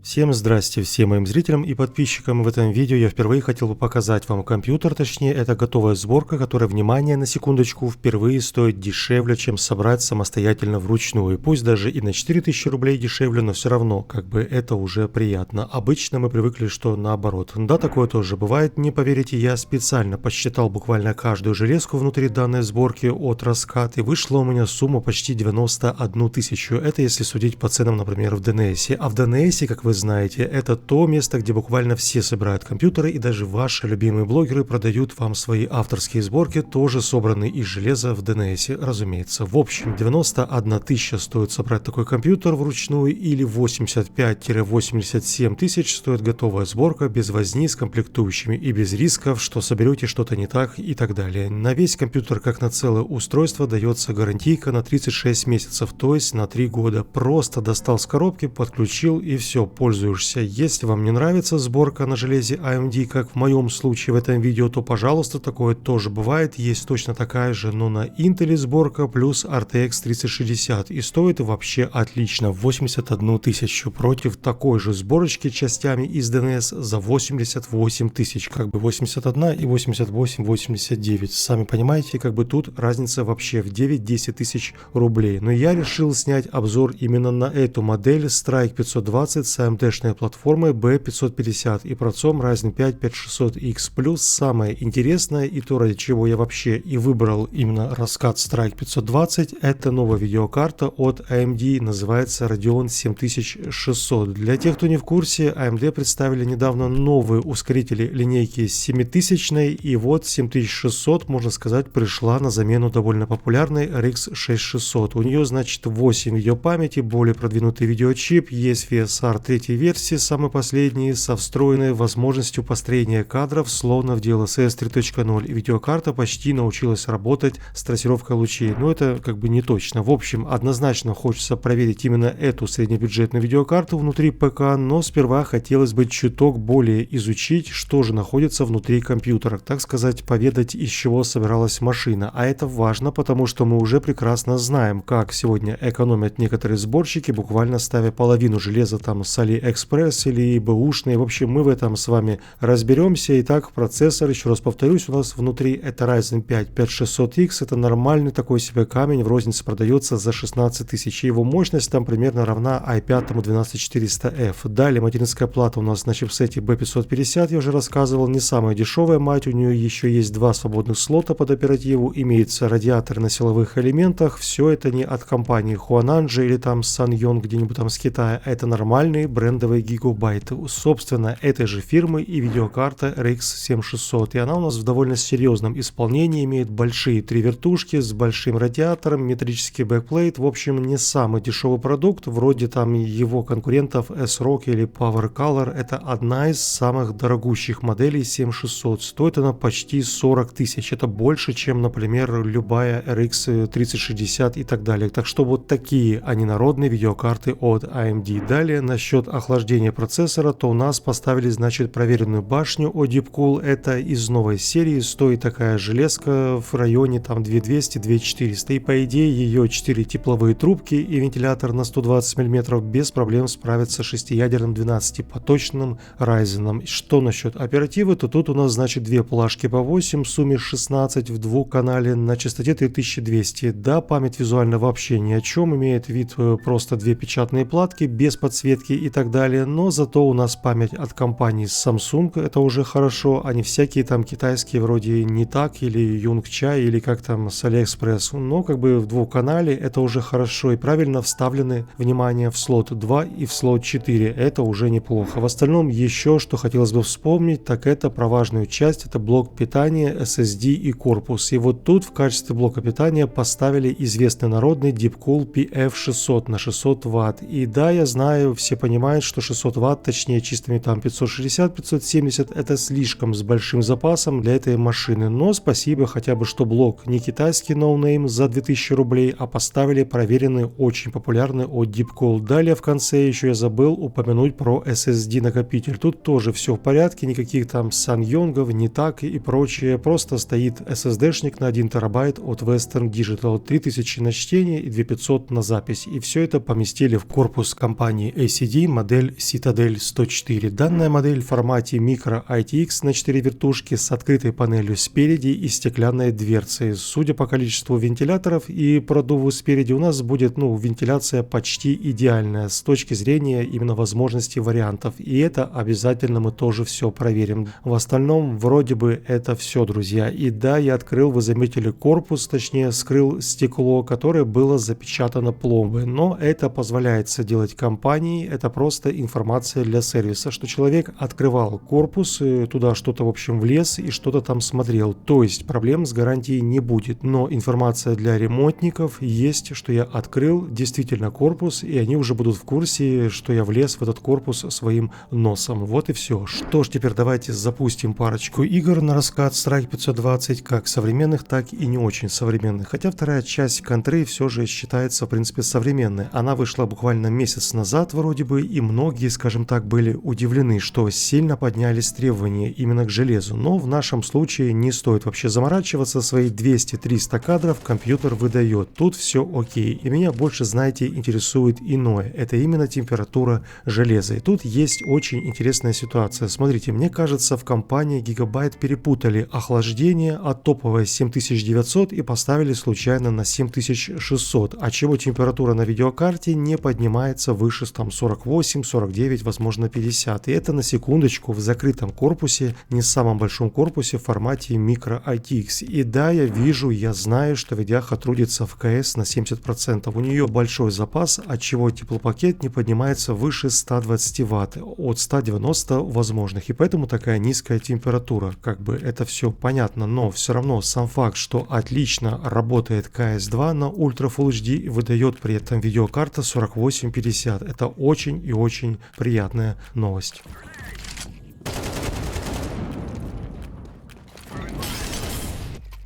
Всем здрасте, всем моим зрителям и подписчикам. В этом видео я впервые хотел бы показать вам компьютер, точнее это готовая сборка, которая, внимание, на секундочку, впервые стоит дешевле, чем собрать самостоятельно вручную. Пусть даже и на 4000 рублей дешевле, но все равно, как бы это уже приятно. Обычно мы привыкли, что наоборот. Да, такое тоже бывает, не поверите, я специально посчитал буквально каждую железку внутри данной сборки от Раскат, и вышла у меня сумма почти 91 тысячу. Это если судить по ценам, например, в DNS. А в DNS, как вы знаете, это то место, где буквально все собирают компьютеры, и даже ваши любимые блогеры продают вам свои авторские сборки, тоже собранные из железа в DNS, разумеется. В общем, 91 тысяча стоит собрать такой компьютер вручную, или 85-87 тысяч стоит готовая сборка без возни с комплектующими и без рисков, что соберете что-то не так и так далее. На весь компьютер, как на целое устройство, дается гарантийка на 36 месяцев, то есть на 3 года. Просто достал с коробки, подключил и все, пользуешься. Если вам не нравится сборка на железе AMD, как в моем случае в этом видео, то пожалуйста, такое тоже бывает. Есть точно такая же, но на Intel сборка плюс RTX 3060, и стоит вообще отлично, 81 тысячу, против такой же сборочки частями из DNS за 88 тысяч, как бы 81 и 88, 89. Сами понимаете, как бы тут разница вообще в 9-10 тысяч рублей. Но я решил снять обзор именно на эту модель Strike 520 с AMD-шной платформой B550 и процом Ryzen 5 5600X. Плюс самое интересное, и то, ради чего я вообще и выбрал именно Раскат Strike 520, это новая видеокарта от AMD, называется Radeon 7600. Для тех, кто не в курсе, AMD представили недавно новые ускорители линейки 7000, и вот 7600, можно сказать, пришла на замену довольно популярной RX 6600. У нее, значит, 8 видеопамяти, более продвинутый видеочип, есть VSR 3 версии, самый последний, со встроенной возможностью построения кадров, словно в DLSS 3.0, и видеокарта почти научилась работать с трассировкой лучей, но это как бы не точно. В общем, однозначно хочется проверить именно эту среднебюджетную видеокарту внутри ПК, но сперва хотелось бы чуток более изучить, что же находится внутри компьютера, так сказать, поведать, из чего собиралась машина. А это важно, потому что мы уже прекрасно знаем, как сегодня экономят некоторые сборщики, буквально ставя половину железа там с AliExpress или бэушные. В общем, мы в этом с вами разберемся. Итак, процессор, еще раз повторюсь, у нас внутри это Ryzen 5 5600X, это нормальный такой себе камень, в рознице продается за 16 тысяч, его мощность там примерно равна i5 12400F. Далее материнская плата у нас на чипсете B550, я уже рассказывал, не самая дешевая мать, у нее еще есть два свободных слота под оперативу, имеется радиатор на силовых элементах, все это не от компании Huananji или там Sanyon где-нибудь там с Китая, это нормальные брендовые гигабайты, собственно, этой же фирмы и видеокарта RX 7600, и она у нас в довольно серьезном исполнении, имеет большие 3 вертушки с большим радиатором, металлический бэкплейт, в общем, не самый дешевый продукт, вроде там его конкурентов S-Rock или Power Color, это одна из самых дорогущих моделей 7600, стоит она почти 40 тысяч, это больше, чем, например, любая RX 3060 и так далее, так что вот такие они народные видеокарты от AMD. Далее, насчет охлаждения процессора, то у нас поставили, значит, проверенную башню от Deepcool, это из новой серии, стоит такая железка в районе там 2200-2400, и по идее ее 4 тепловые трубки и вентилятор на 120 мм без проблем справятся с шестиядерным 12-поточным Ryzen. Что насчет оперативы, то тут у нас, значит, две плашки по 8, в сумме 16 в двухканале на частоте 3200. Да, память визуально вообще ни о чем, имеет вид просто две печатные платки без подсветки и так далее, но зато у нас память от компании Samsung, это уже хорошо, а не всякие там китайские вроде Nitaq или Yongchai или как там с AliExpress, но как бы в двухканале это уже хорошо и правильно вставлены, внимание, в слот 2 и в слот 4, это уже неплохо. В остальном еще что хотелось бы вспомнить, так это про важную часть, это блок питания, SSD и корпус, и вот тут в качестве блока питания поставили известный народный Deepcool PF600 на 600 Вт, и да, я знаю, все понимают, что 600 Вт, точнее чистыми там 560-570, это слишком с большим запасом для этой машины, но спасибо хотя бы, что блок не китайский ноунейм за 2000 рублей, а поставили проверенный, очень популярный от Deepcool. Далее в конце еще я забыл упомянуть про SSD накопитель, тут тоже все в порядке, никаких там Sanyong'ов, Nitaq и прочее, просто стоит SSD-шник на 1 терабайт от Western Digital, 3000 на чтение и 2500 на запись, и все это поместили в корпус компании ACD модель Citadel 104. Данная модель в формате Micro ITX на 4 вертушки с открытой панелью спереди и стеклянной дверцей. Судя по количеству вентиляторов и продуву спереди, у нас будет вентиляция почти идеальная с точки зрения именно возможности вариантов. И это обязательно мы тоже все проверим. В остальном вроде бы это все, друзья. И да, я открыл, вы заметили, корпус, точнее скрыл стекло, которое было запечатано пломбой. Но это позволяется делать компании, это просто информация для сервиса, что человек открывал корпус, туда что-то в общем влез и что-то там смотрел. То есть проблем с гарантией не будет. Но информация для ремонтников есть, что я открыл действительно корпус, и они уже будут в курсе, что я влез в этот корпус своим носом. Вот и все. Что ж, теперь давайте запустим парочку игр на раскат Strike 520, как современных, так и не очень современных. Хотя вторая часть Контры все же считается, в принципе, современной. Она вышла буквально месяц назад вроде бы, и многие, скажем так, были удивлены, что сильно поднялись требования именно к железу. Но в нашем случае не стоит вообще заморачиваться, свои 200-300 кадров компьютер выдает. Тут все окей. И меня больше, знаете, интересует иное. Это именно температура железа. И тут есть очень интересная ситуация. Смотрите, мне кажется, в компании Gigabyte перепутали охлаждение от топовой 7900 и поставили случайно на 7600, отчего температура на видеокарте не поднимается выше там 48, 49, возможно 50. И это на секундочку в закрытом корпусе, не самом большом корпусе в формате Micro ITX. И да, я вижу, я знаю, что видяха трудится в КС на 70%. У нее большой запас, отчего теплопакет не поднимается выше 120 Вт, от 190 возможных. И поэтому такая низкая температура. Как бы это все понятно, но все равно сам факт, что отлично работает CS2 на Ultra Full HD и выдает при этом видеокарта 4850. Это очень и очень приятная новость.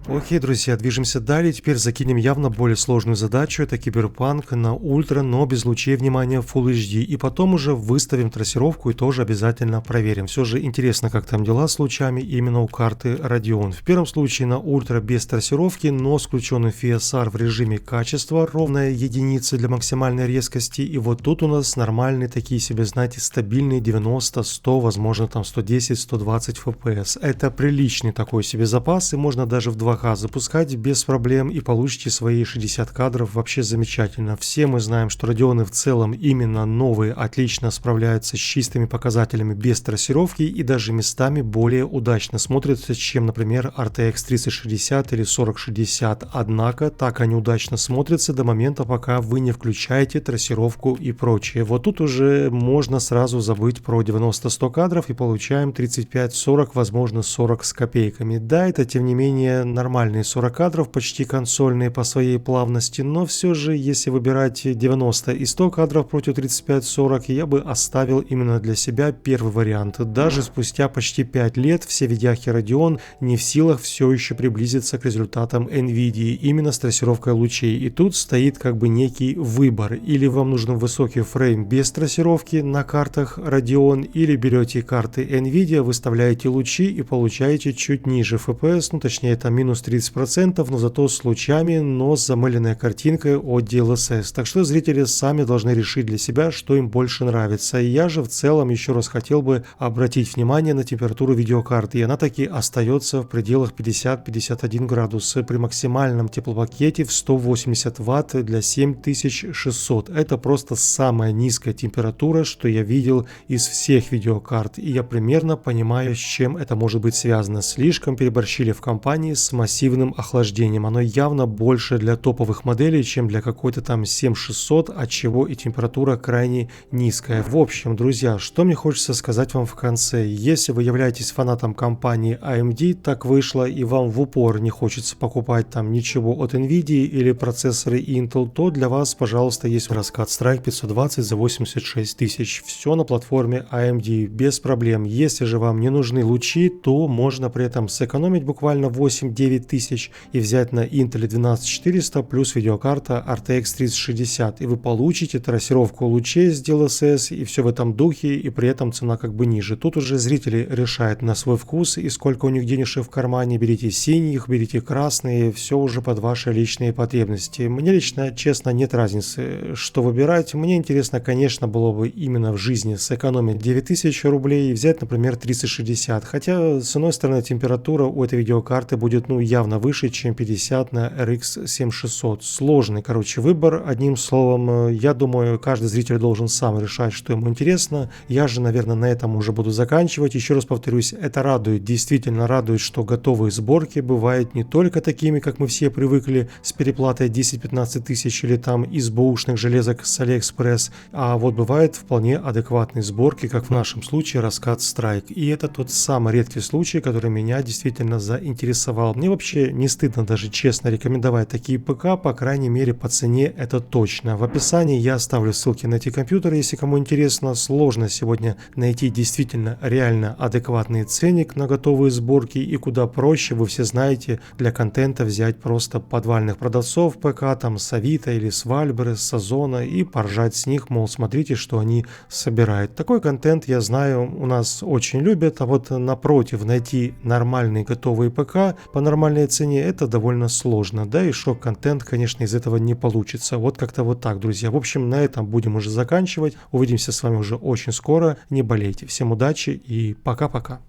Окей, друзья, движемся далее. Теперь закинем явно более сложную задачу. Это Киберпанк на ультра, но без лучей внимания Full HD. И потом уже выставим трассировку и тоже обязательно проверим. Все же интересно, как там дела с лучами именно у карты Radeon. В первом случае на ультра без трассировки, но с включенным FSR в режиме качества, ровная единица для максимальной резкости. И вот тут у нас нормальные такие себе, знаете, стабильные 90, 100, возможно там 110, 120 FPS. Это приличный такой себе запас, и можно даже в 2К запускать без проблем и получите свои 60 кадров вообще замечательно. Все мы знаем, что Radeon в целом именно новые отлично справляются с чистыми показателями без трассировки и даже местами более удачно смотрятся, чем, например, RTX 3060 или 4060. Однако так они удачно смотрятся до момента, пока вы не включаете трассировку и прочее. Вот тут уже можно сразу забыть про 90-100 кадров и получаем 35-40, возможно 40 с копейками. Да, это тем не менее нормальные 40 кадров, почти консольные по своей плавности, но все же, если выбирать 90 и 100 кадров против 35-40, я бы оставил именно для себя первый вариант. Даже спустя почти 5 лет все видяхи Radeon не в силах все еще приблизиться к результатам NVIDIA именно с трассировкой лучей. И тут стоит как бы некий выбор. Или вам нужен высокий фрейм без трассировки на картах Radeon, или берете карты NVIDIA, выставляете лучи и получаете чуть ниже FPS, точнее это минус 30%, но зато с лучами, но с замыленной картинкой от DLSS. Так что зрители сами должны решить для себя, что им больше нравится. И я же в целом еще раз хотел бы обратить внимание на температуру видеокарты, и она таки остается в пределах 50-51 градус при максимальном теплопакете в 180 Вт для 7600. Это просто самая низкая температура, что я видел из всех видеокарт, и я примерно понимаю, с чем это может быть связано. Слишком переборщили в компании с массивным охлаждением. Оно явно больше для топовых моделей, чем для какой-то там 7600, отчего и температура крайне низкая. В общем, друзья, что мне хочется сказать вам в конце. Если вы являетесь фанатом компании AMD, так вышло, и вам в упор не хочется покупать там ничего от NVIDIA или процессоры Intel, то для вас, пожалуйста, есть раскат Strike 520 за 86 тысяч. Все на платформе AMD без проблем. Если же вам не нужны лучи, то можно при этом сэкономить буквально 8-9 9000 и взять на Intel 12400 плюс видеокарта RTX 3060, и вы получите трассировку лучей с DLSS и все в этом духе, и при этом цена как бы ниже. Тут уже зрители решают на свой вкус и сколько у них денежек в кармане. Берите синих, берите красные, все уже под ваши личные потребности. Мне лично, честно, нет разницы, что выбирать. Мне интересно, конечно, было бы именно в жизни сэкономить 9000 рублей и взять, например, 3060. Хотя, с одной стороны, температура у этой видеокарты будет явно выше, чем 50 на RX 7600. Сложный, короче, выбор. Одним словом, я думаю, каждый зритель должен сам решать, что ему интересно. Я же, наверное, на этом уже буду заканчивать. Еще раз повторюсь, это радует, действительно радует, что готовые сборки бывают не только такими, как мы все привыкли, с переплатой 10-15 тысяч или там из бэушных железок с AliExpress, а вот бывают вполне адекватные сборки, как в нашем случае Раскат Страйк. И это тот самый редкий случай, который меня действительно заинтересовал. Мне вообще не стыдно даже честно рекомендовать такие ПК, по крайней мере по цене это точно. В описании я оставлю ссылки на эти компьютеры, если кому интересно. Сложно сегодня найти действительно реально адекватный ценник на готовые сборки, и куда проще, вы все знаете, для контента взять просто подвальных продавцов ПК, там с Авито или с Вальберы, с Озона, и поржать с них, мол, смотрите, что они собирают. Такой контент, я знаю, у нас очень любят, а вот напротив, найти нормальные готовые ПК по нормальной цене, это довольно сложно, да, и шок-контент, конечно, из этого не получится. Вот как-то вот так, друзья. В общем, на этом будем уже заканчивать. Увидимся с вами уже очень скоро. Не болейте. Всем удачи и пока-пока.